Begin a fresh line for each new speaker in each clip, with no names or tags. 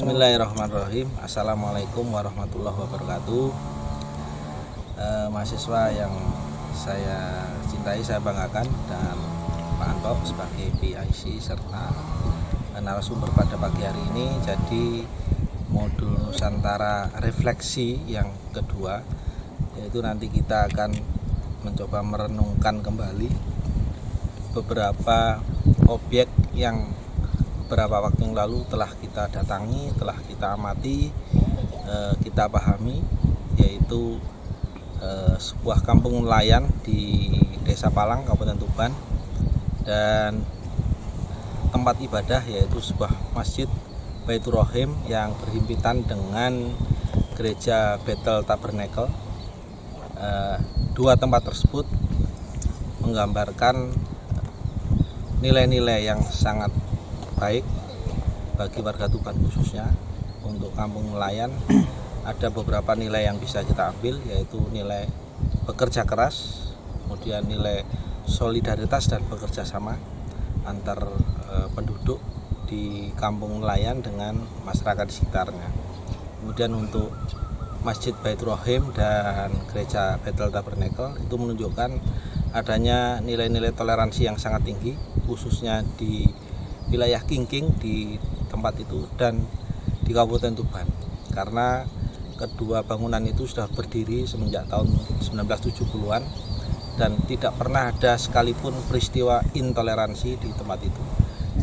Bismillahirrahmanirrahim. Assalamualaikum warahmatullahi wabarakatuh. Mahasiswa yang saya cintai, saya banggakan, dan Pak Anto sebagai PIC serta narasumber pada pagi hari ini. Jadi modul Nusantara refleksi yang kedua, yaitu nanti kita akan mencoba merenungkan kembali beberapa objek yang beberapa waktu yang lalu telah kita datangi, telah kita amati, kita pahami, yaitu sebuah kampung nelayan di Desa Palang, Kabupaten Tuban, dan tempat ibadah yaitu sebuah masjid Baitur Rahim yang berhimpitan dengan gereja Bethel Tabernacle. Dua tempat tersebut menggambarkan nilai-nilai yang sangat baik bagi warga Tuban khususnya. Untuk kampung nelayan ada beberapa nilai yang bisa kita ambil, yaitu nilai bekerja keras, kemudian nilai solidaritas dan bekerja sama antar penduduk di kampung nelayan dengan masyarakat di sekitarnya. Kemudian untuk Masjid Baitur Rahim dan gereja Bethel Tabernacle itu menunjukkan adanya nilai-nilai toleransi yang sangat tinggi, khususnya di wilayah Kingking di tempat itu dan di Kabupaten Tuban, karena kedua bangunan itu sudah berdiri semenjak tahun 1970-an dan tidak pernah ada sekalipun peristiwa intoleransi di tempat itu.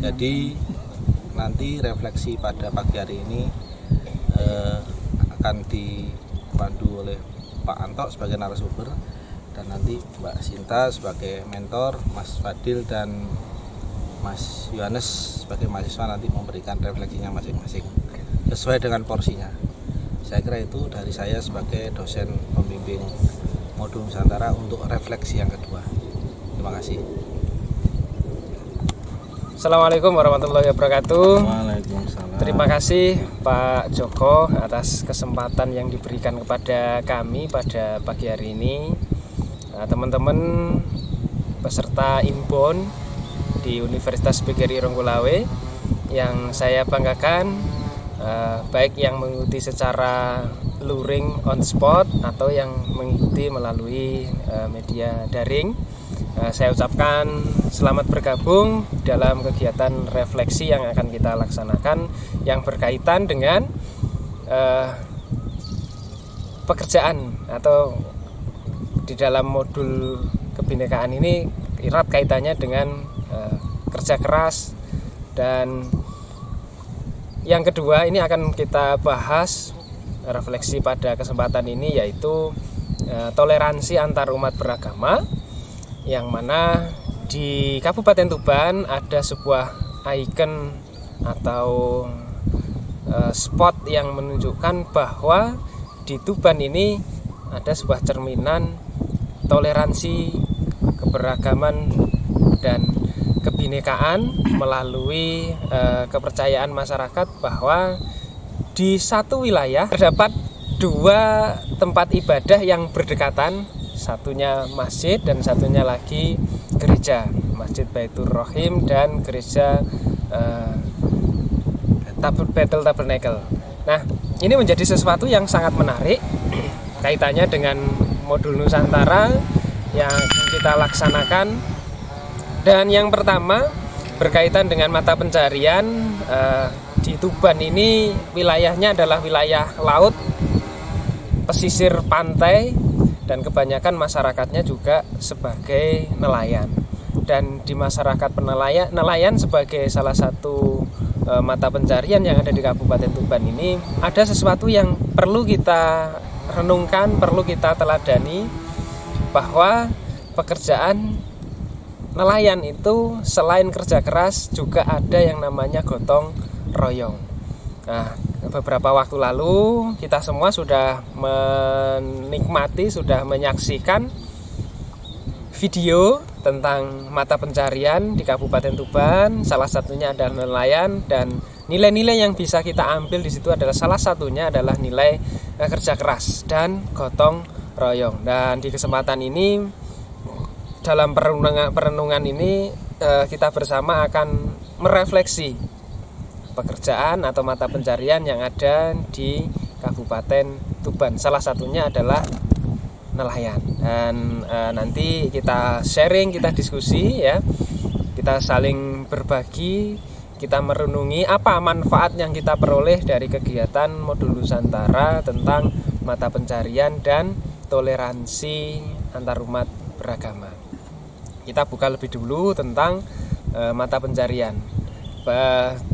Jadi nanti refleksi pada pagi hari ini akan dipandu oleh Pak Anto sebagai narasumber, dan nanti Mbak Sinta sebagai mentor, Mas Fadil dan Mas Yohanes sebagai mahasiswa nanti memberikan refleksinya masing-masing sesuai dengan porsinya. Saya kira itu dari saya sebagai dosen pembimbing modul Nusantara untuk refleksi yang kedua. Terima kasih.
Assalamualaikum warahmatullahi wabarakatuh.
Waalaikumsalam.
Terima kasih Pak Joko atas kesempatan yang diberikan kepada kami pada pagi hari ini. Teman-teman peserta inbound di Universitas PGRI Ronggolawe yang saya banggakan, baik yang mengikuti secara luring on spot atau yang mengikuti melalui media daring. Saya ucapkan selamat bergabung dalam kegiatan refleksi yang akan kita laksanakan yang berkaitan dengan pekerjaan, atau di dalam modul kebinekaan ini erat kaitannya dengan kerja keras. Dan yang kedua ini akan kita bahas refleksi pada kesempatan ini, yaitu toleransi antar umat beragama, yang mana di Kabupaten Tuban ada sebuah ikon atau spot yang menunjukkan bahwa di Tuban ini ada sebuah cerminan toleransi, keberagaman, dan kebinekaan melalui kepercayaan masyarakat bahwa di satu wilayah terdapat dua tempat ibadah yang berdekatan, satunya masjid dan satunya lagi gereja, Masjid Baitur Rahim dan gereja Bethel Tabernacle. Nah, ini menjadi sesuatu yang sangat menarik kaitannya dengan modul Nusantara yang kita laksanakan. Dan yang pertama berkaitan dengan mata pencarian. Di Tuban ini wilayahnya adalah wilayah laut, pesisir pantai, dan kebanyakan masyarakatnya juga sebagai nelayan. Dan di masyarakat nelayan sebagai salah satu mata pencarian yang ada di Kabupaten Tuban ini, ada sesuatu yang perlu kita renungkan, perlu kita teladani, bahwa pekerjaan nelayan itu selain kerja keras juga ada yang namanya gotong royong. Nah, beberapa waktu lalu kita semua sudah menikmati, sudah menyaksikan video tentang mata pencarian di Kabupaten Tuban. Salah satunya adalah nelayan, dan nilai-nilai yang bisa kita ambil di situ adalah salah satunya adalah nilai kerja keras dan gotong royong. Dan di kesempatan ini, dalam perenungan ini, kita bersama akan merefleksi pekerjaan atau mata pencarian yang ada di Kabupaten Tuban. Salah satunya adalah nelayan. Dan nanti kita sharing, kita diskusi ya. Kita saling berbagi, kita merenungi apa manfaat yang kita peroleh dari kegiatan Modul Nusantara tentang mata pencarian dan toleransi antarumat beragama. Kita buka lebih dulu tentang mata pencarian.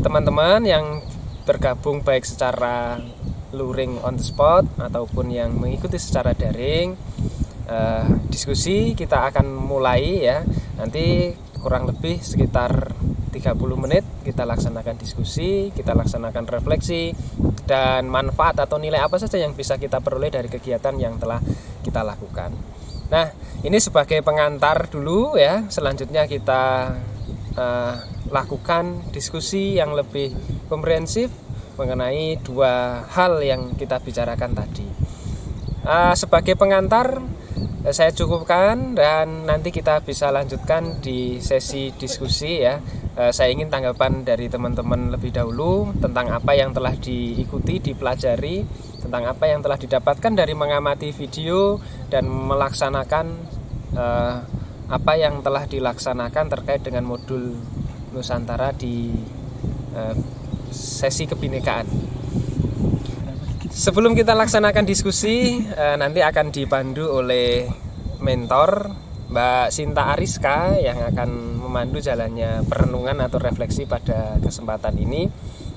Teman-teman yang bergabung baik secara luring on the spot ataupun yang mengikuti secara daring, diskusi kita akan mulai ya. Nanti kurang lebih sekitar 30 menit kita laksanakan diskusi, kita laksanakan refleksi dan manfaat atau nilai apa saja yang bisa kita peroleh dari kegiatan yang telah kita lakukan. Nah, ini sebagai pengantar dulu ya. Selanjutnya kita lakukan diskusi yang lebih komprehensif mengenai dua hal yang kita bicarakan tadi. Sebagai pengantar saya cukupkan dan nanti kita bisa lanjutkan di sesi diskusi ya. Saya ingin tanggapan dari teman-teman lebih dahulu tentang apa yang telah diikuti, dipelajari, tentang apa yang telah didapatkan dari mengamati video dan melaksanakan apa yang telah dilaksanakan terkait dengan modul Nusantara di sesi kebinekaan. Sebelum kita laksanakan diskusi, nanti akan dipandu oleh mentor Mbak Sinta Ariska yang akan memandu jalannya perenungan atau refleksi pada kesempatan ini.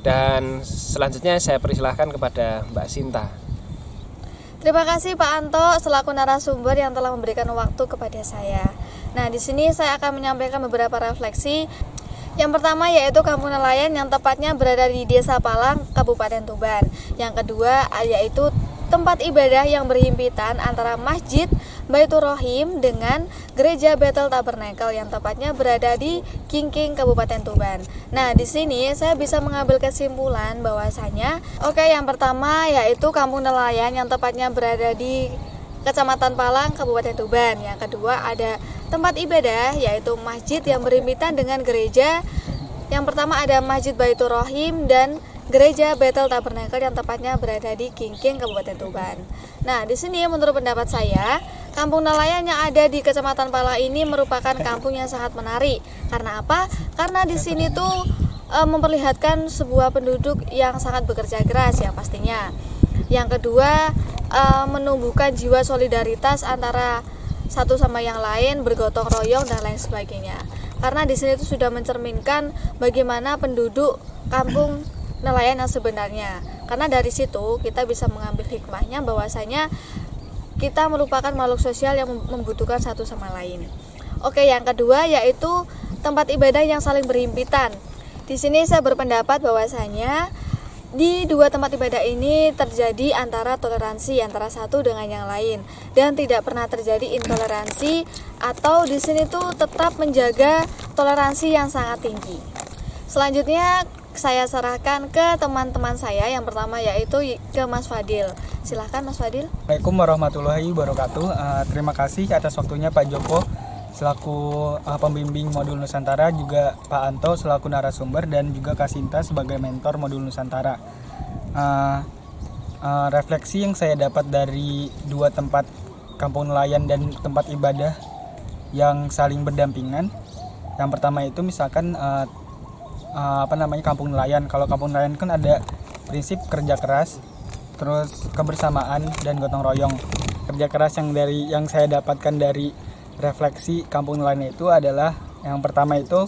Dan selanjutnya saya persilahkan kepada Mbak Sinta.
Terima kasih Pak Anto selaku narasumber yang telah memberikan waktu kepada saya. Nah, di sini saya akan menyampaikan beberapa refleksi. Yang pertama yaitu kampung nelayan yang tepatnya berada di Desa Palang, Kabupaten Tuban. Yang kedua yaitu tempat ibadah yang berhimpitan antara Masjid Baitur Rohim dengan Gereja Bethel Tabernakel yang tepatnya berada di Kingking, Kabupaten Tuban. Nah, di sini saya bisa mengambil kesimpulan bahwasanya yang pertama yaitu kampung nelayan yang tepatnya berada di Kecamatan Palang, Kabupaten Tuban. Yang kedua ada tempat ibadah yaitu masjid yang berhimpitan dengan gereja. Yang pertama ada Masjid Baitur Rohim dan Gereja Bethel Tabernakel yang tepatnya berada di Kingking, Kabupaten Tuban. Nah, di sini menurut pendapat saya, kampung nelayan yang ada di Kecamatan Palang ini merupakan kampung yang sangat menarik. Karena apa? Karena di sini tuh memperlihatkan sebuah penduduk yang sangat bekerja keras ya pastinya. Yang kedua, menumbuhkan jiwa solidaritas antara satu sama yang lain, bergotong royong dan lain sebagainya. Karena di sini itu sudah mencerminkan bagaimana penduduk kampung nelayan yang sebenarnya. Karena dari situ kita bisa mengambil hikmahnya bahwasanya kita merupakan makhluk sosial yang membutuhkan satu sama lain. Yang kedua yaitu tempat ibadah yang saling berhimpitan. Di sini saya berpendapat bahwasanya di dua tempat ibadah ini terjadi antara toleransi antara satu dengan yang lain dan tidak pernah terjadi intoleransi atau di sini tuh tetap menjaga toleransi yang sangat tinggi. Selanjutnya saya serahkan ke teman-teman saya yang pertama yaitu ke Mas Fadil. Silahkan Mas Fadil.
Assalamualaikum warahmatullahi wabarakatuh. Terima kasih atas waktunya Pak Joko selaku pembimbing Modul Nusantara, juga Pak Anto selaku narasumber dan juga Kak Sinta sebagai mentor Modul Nusantara. Refleksi yang saya dapat dari dua tempat kampung nelayan dan tempat ibadah yang saling berdampingan. Yang pertama itu misalkan kampung nelayan. Kalau kampung nelayan kan ada prinsip kerja keras, terus kebersamaan dan gotong royong. Kerja keras yang saya dapatkan dari refleksi kampung nelayan itu adalah yang pertama itu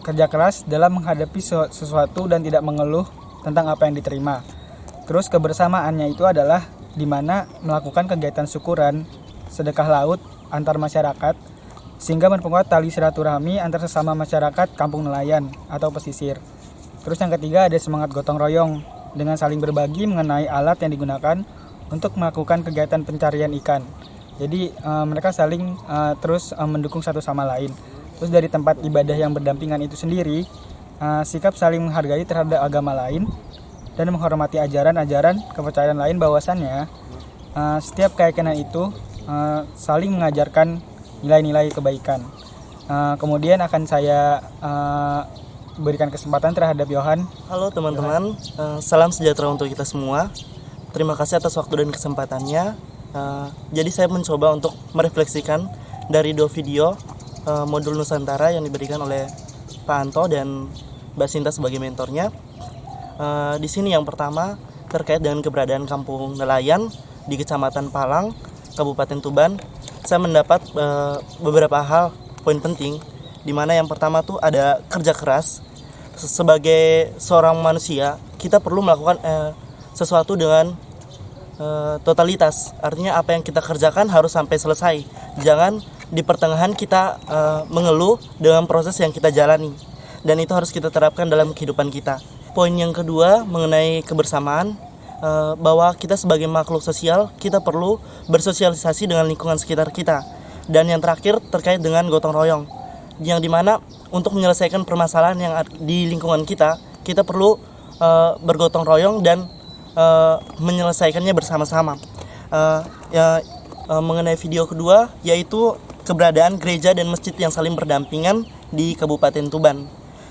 kerja keras dalam menghadapi sesuatu dan tidak mengeluh tentang apa yang diterima. Terus kebersamaannya itu adalah di mana melakukan kegiatan syukuran, sedekah laut antar masyarakat sehingga memperkuat tali silaturahmi antar sesama masyarakat kampung nelayan atau pesisir. Terus yang ketiga ada semangat gotong royong dengan saling berbagi mengenai alat yang digunakan untuk melakukan kegiatan pencarian ikan. Jadi mereka saling terus mendukung satu sama lain. Terus dari tempat ibadah yang berdampingan itu sendiri, sikap saling menghargai terhadap agama lain dan menghormati ajaran-ajaran kepercayaan lain, bahwasannya setiap keyakinan itu saling mengajarkan nilai-nilai kebaikan. Kemudian akan saya berikan kesempatan terhadap Yohan.
Halo teman-teman, salam sejahtera untuk kita semua. Terima kasih atas waktu dan kesempatannya. Jadi saya mencoba untuk merefleksikan dari 2 video modul Nusantara yang diberikan oleh Pak Anto dan Mbak Sinta sebagai mentornya. Di sini yang pertama terkait dengan keberadaan Kampung Nelayan di Kecamatan Palang, Kabupaten Tuban. Saya mendapat beberapa hal poin penting, di mana yang pertama tuh ada kerja keras. Sebagai seorang manusia, kita perlu melakukan sesuatu dengan totalitas. Artinya apa yang kita kerjakan harus sampai selesai. Jangan di pertengahan kita mengeluh dengan proses yang kita jalani. Dan itu harus kita terapkan dalam kehidupan kita. Poin yang kedua mengenai kebersamaan, bahwa kita sebagai makhluk sosial, kita perlu bersosialisasi dengan lingkungan sekitar kita. Dan yang terakhir terkait dengan gotong royong, yang dimana untuk menyelesaikan permasalahan yang di lingkungan kita, kita perlu bergotong royong dan menyelesaikannya bersama-sama. Mengenai video kedua, yaitu keberadaan gereja dan masjid yang saling berdampingan di Kabupaten Tuban.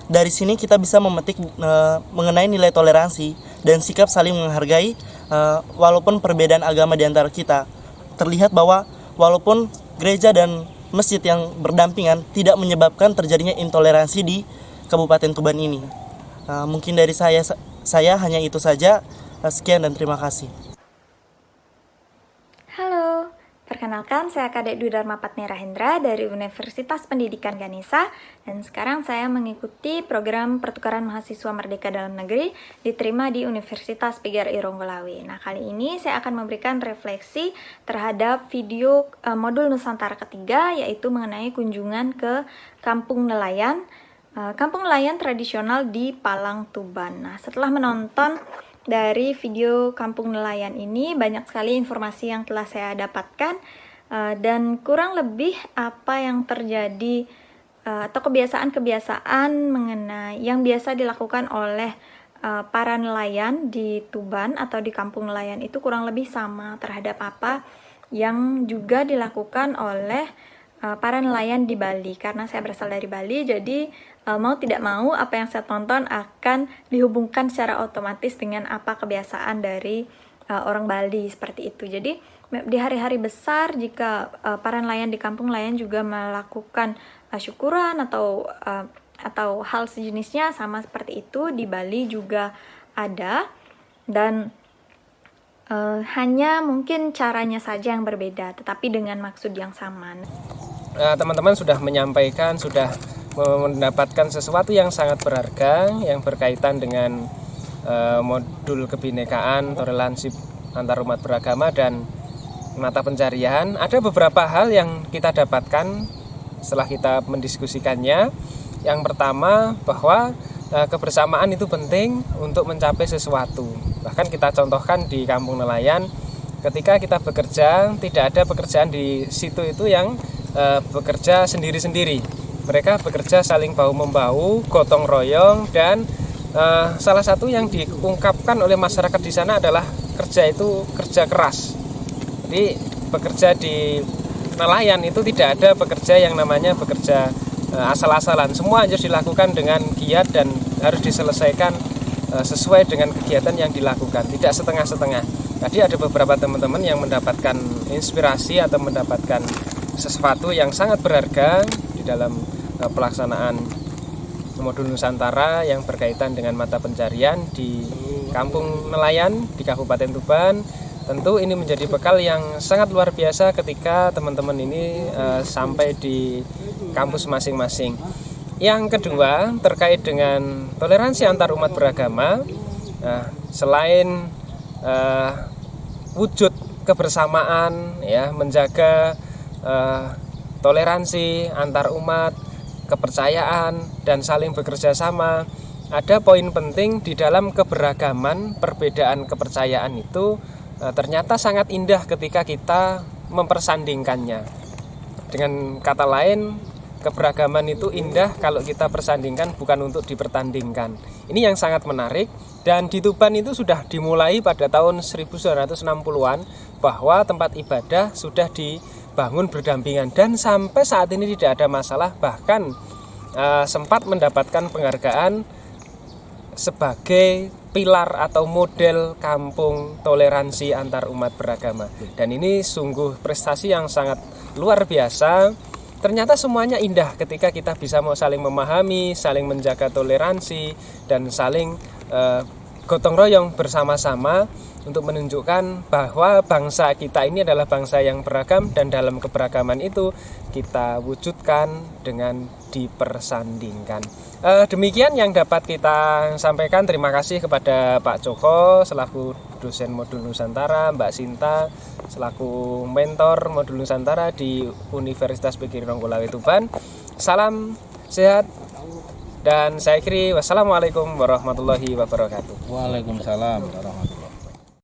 Dari sini kita bisa memetik mengenai nilai toleransi dan sikap saling menghargai, walaupun perbedaan agama di antara kita. Terlihat bahwa walaupun gereja dan masjid yang berdampingan tidak menyebabkan terjadinya intoleransi di Kabupaten Tuban ini. Mungkin dari saya hanya itu saja. Sekian dan terima kasih.
Halo, perkenalkan saya Kadek Dwi Dharma Patni Rahendra dari Universitas Pendidikan Ganesha, dan sekarang saya mengikuti program pertukaran mahasiswa merdeka dalam negeri diterima di Universitas Pigar Irunggulawe. Nah, kali ini saya akan memberikan refleksi terhadap video modul Nusantara ketiga, yaitu mengenai kunjungan ke Kampung Nelayan, Kampung Nelayan tradisional di Palang, Tuban. Nah, setelah menonton dari video Kampung Nelayan ini, banyak sekali informasi yang telah saya dapatkan, dan kurang lebih apa yang terjadi atau kebiasaan-kebiasaan mengenai yang biasa dilakukan oleh para nelayan di Tuban atau di Kampung Nelayan itu kurang lebih sama terhadap apa yang juga dilakukan oleh para nelayan di Bali. Karena saya berasal dari Bali, jadi mau tidak mau apa yang saya tonton akan dihubungkan secara otomatis dengan apa kebiasaan dari orang Bali seperti itu. Jadi di hari-hari besar, jika para nelayan di kampung nelayan juga melakukan syukuran atau hal sejenisnya sama seperti itu, di Bali juga ada, dan hanya mungkin caranya saja yang berbeda tetapi dengan maksud yang sama.
Teman-teman sudah menyampaikan, sudah mendapatkan sesuatu yang sangat berharga yang berkaitan dengan modul kebinekaan, toleransi antar umat beragama, dan mata pencarian. Ada beberapa hal yang kita dapatkan setelah kita mendiskusikannya. Yang pertama, bahwa kebersamaan itu penting untuk mencapai sesuatu. Bahkan kita contohkan di Kampung Nelayan, ketika kita bekerja, tidak ada pekerjaan di situ itu yang bekerja sendiri-sendiri. Mereka bekerja saling bahu-membahu, gotong royong, dan salah satu yang diungkapkan oleh masyarakat di sana adalah kerja itu kerja keras. Jadi bekerja di nelayan itu tidak ada bekerja yang namanya bekerja asal-asalan. Semua harus dilakukan dengan giat dan harus diselesaikan sesuai dengan kegiatan yang dilakukan, tidak setengah-setengah. Tadi ada beberapa teman-teman yang mendapatkan inspirasi atau mendapatkan sesuatu yang sangat berharga di dalam pelaksanaan modul Nusantara yang berkaitan dengan mata pencarian di Kampung Nelayan di Kabupaten Tuban. Tentu ini menjadi bekal yang sangat luar biasa ketika teman-teman ini sampai di kampus masing-masing. Yang kedua, terkait dengan toleransi antar umat beragama, selain wujud kebersamaan, ya, menjaga toleransi antar umat, kepercayaan, dan saling bekerja sama, ada poin penting di dalam keberagaman perbedaan kepercayaan itu ternyata sangat indah ketika kita mempersandingkannya. Dengan kata lain, keberagaman itu indah kalau kita persandingkan, bukan untuk dipertandingkan. Ini yang sangat menarik, dan di Tuban itu sudah dimulai pada tahun 1960-an bahwa tempat ibadah sudah dibangun berdampingan, dan sampai saat ini tidak ada masalah. Bahkan sempat mendapatkan penghargaan sebagai pilar atau model kampung toleransi antar umat beragama. Dan ini sungguh prestasi yang sangat luar biasa. Ternyata semuanya indah ketika kita bisa mau saling memahami, saling menjaga toleransi, dan saling gotong royong bersama-sama untuk menunjukkan bahwa bangsa kita ini adalah bangsa yang beragam, dan dalam keberagaman itu kita wujudkan dengan dipersandingkan. Demikian yang dapat kita sampaikan. Terima kasih kepada Pak Joko selaku dosen modul Nusantara, Mbak Sinta selaku mentor modul Nusantara di Universitas PGRI Ronggolawe Tuban. Salam sehat dan saya akhiri. Wassalamualaikum warahmatullahi wabarakatuh.
Waalaikumsalam warahmatullahi wabarakatuh.